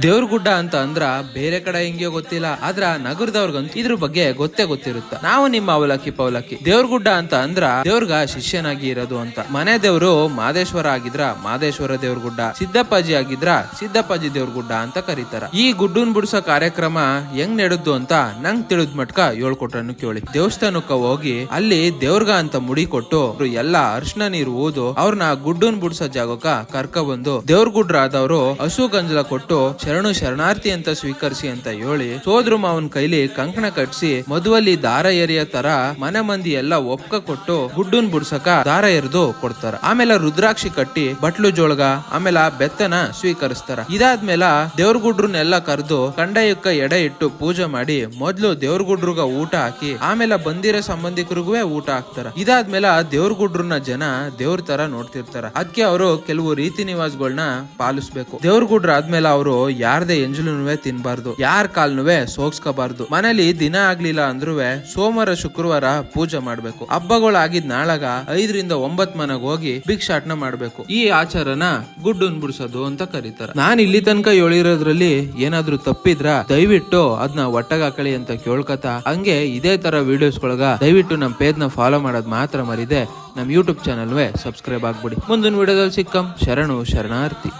ದೇವ್ರ ಗುಡ್ಡ ಅಂತ ಅಂದ್ರ ಬೇರೆ ಕಡೆ ಹಿಂಗೆ ಗೊತ್ತಿಲ್ಲ, ಆದ್ರ ನಗರದವ್ರಿಗಂತೂ ಇದ್ರ ಬಗ್ಗೆ ಗೊತ್ತಿರುತ್ತ. ನಾವು ನಿಮ್ಮ ಅವಲಕ್ಕಿ ಪವಲಕ್ಕಿ ದೇವ್ರ ಗುಡ್ಡ ಅಂತ ಅಂದ್ರ ದೇವ್ರಗ ಶಿಷ್ಯನಾಗಿ ಇರೋದು ಅಂತ. ಮನೆ ದೇವ್ರು ಮಾದೇಶ್ವರ ಆಗಿದ್ರ ಮಾದೇಶ್ವರ ದೇವ್ರ ಗುಡ್ಡ, ಸಿದ್ದಪ್ಪಾಜಿ ಆಗಿದ್ರ ಸಿದ್ದಪ್ಪಾಜಿ ದೇವ್ರ ಗುಡ್ಡ ಅಂತ ಕರೀತಾರ. ಈ ಗುಡ್ಡನ್ ಬಿಡ್ಸೋ ಕಾರ್ಯಕ್ರಮ ಹೆಂಗ್ ನಡೆದ್ದು ಅಂತ ನಂಗ್ ತಿಳಿದ್ ಮಟ್ಕ ಹೇಳ್ಕೊಟ್ರನ್ನು ಕೇಳಿ. ದೇವಸ್ಥಾನಕ್ಕ ಹೋಗಿ ಅಲ್ಲಿ ದೇವ್ರಗ ಅಂತ ಮುಡಿ ಕೊಟ್ಟು ಎಲ್ಲಾ ಅರ್ಶನ ನೀರು ಊದು ಅವ್ರನ್ನ ಗುಡ್ಡನ್ ಬಿಡ್ಸೋ ಜಾಗಕ್ಕ ಕರ್ಕ ಬಂದು ದೇವ್ರ ಗುಡ್ರ ಆದವ್ರು ಹಸು ಗಂಜಲ ಕೊಟ್ಟು ಶರಣಾರ್ಥಿ ಅಂತ ಸ್ವೀಕರಿಸಿ ಅಂತ ಹೇಳಿ ಸೋದ್ರ ಮಾವನ್ ಕೈಲಿ ಕಂಕಣ ಕಟ್ಸಿ ಮದುವಲ್ಲಿ ದಾರ ಎರಿಯ ತರ ಮನೆ ಮಂದಿ ಎಲ್ಲ ಒಪ್ಕ ಕೊಟ್ಟು ಗುಡ್ಡನ್ ಬಿಡ್ಸಕ ದಾರ ಎರೆದು ಕೊಡ್ತಾರ. ಆಮೇಲೆ ರುದ್ರಾಕ್ಷಿ ಕಟ್ಟಿ ಬಟ್ಲು ಜೋಳಗ ಆಮೇಲೆ ಬೆತ್ತನ ಸ್ವೀಕರಿಸ್ತಾರ. ಇದಾದ್ಮೇಲೆ ದೇವ್ರ ಗುಡ್ರನ್ನೆಲ್ಲ ಕರೆದು ಕಂಡಾಯಕ್ಕ ಎಡೆ ಇಟ್ಟು ಪೂಜೆ ಮಾಡಿ ಮೊದ್ಲು ದೇವ್ರ ಗುಡ್ರುಗ ಊಟ ಹಾಕಿ ಆಮೇಲೆ ಬಂದಿರೋ ಸಂಬಂಧಿಕರಿಗೂ ಊಟ ಹಾಕ್ತಾರ. ಇದಾದ್ಮೇಲೆ ದೇವ್ರ ಗುಡ್ರನ್ನ ಜನ ದೇವ್ರ ತರ ನೋಡ್ತಿರ್ತಾರ. ಅದಕ್ಕೆ ಅವರು ಕೆಲವು ರೀತಿ ನಿವಾಸಗಳನ್ನ ಪಾಲಿಸ್ಬೇಕು. ದೇವ್ರ ಗುಡ್ರ ಆದ್ಮೇಲೆ ಅವರು ಯಾರ್ದೇ ಎಂಜಲುನುವೆ ತಿನ್ಬಾರ್ದು, ಯಾರ ಕಾಲ್ನುವೆ ಸೋಗ್ಸ್ಕೋಬಾರ್ದು. ಮನೇಲಿ ದಿನ ಆಗ್ಲಿಲ್ಲ ಅಂದ್ರುವೆ ಸೋಮವಾರ ಶುಕ್ರವಾರ ಪೂಜೆ ಮಾಡ್ಬೇಕು. ಹಬ್ಬಗಳಾಗಿದ್ ನಾಳಾಗ 5 ರಿಂದ 9 ಮನೆಗ್ ಹೋಗಿ ಭಿಕ್ಷಾಟನ ಮಾಡ್ಬೇಕು. ಈ ಆಚಾರನ ಗುಡ್ಡನ್ ಬಿಡ್ಸೋದು ಅಂತ ಕರೀತಾರ. ನಾನ್ ಇಲ್ಲಿ ತನಕ ಹೇಳಿರೋದ್ರಲ್ಲಿ ಏನಾದ್ರೂ ತಪ್ಪಿದ್ರ ದಯವಿಟ್ಟು ಅದನ್ನ ಒಟ್ಟಗ ಹಾಕಳಿ ಅಂತ ಕೇಳ್ಕತ ಹಂಗೆ ಇದೇ ತರ ವಿಡಿಯೋಸ್ಗಳಗ ದಯವಿಟ್ಟು ನಮ್ ಪೇಜ್ ನ ಫಾಲೋ ಮಾಡೋದ್ ಮಾತ್ರ ಮರಿದೆ ನಮ್ ಯೂಟ್ಯೂಬ್ ಚಾನಲ್ವೇ ಸಬ್ಸ್ಕ್ರೈಬ್ ಆಗ್ಬಿಡಿ. ಮುಂದಿನ ವಿಡಿಯೋದಲ್ಲಿ ಸಿಕ್ಕಂ. ಶರಣಾರ್ಥಿ.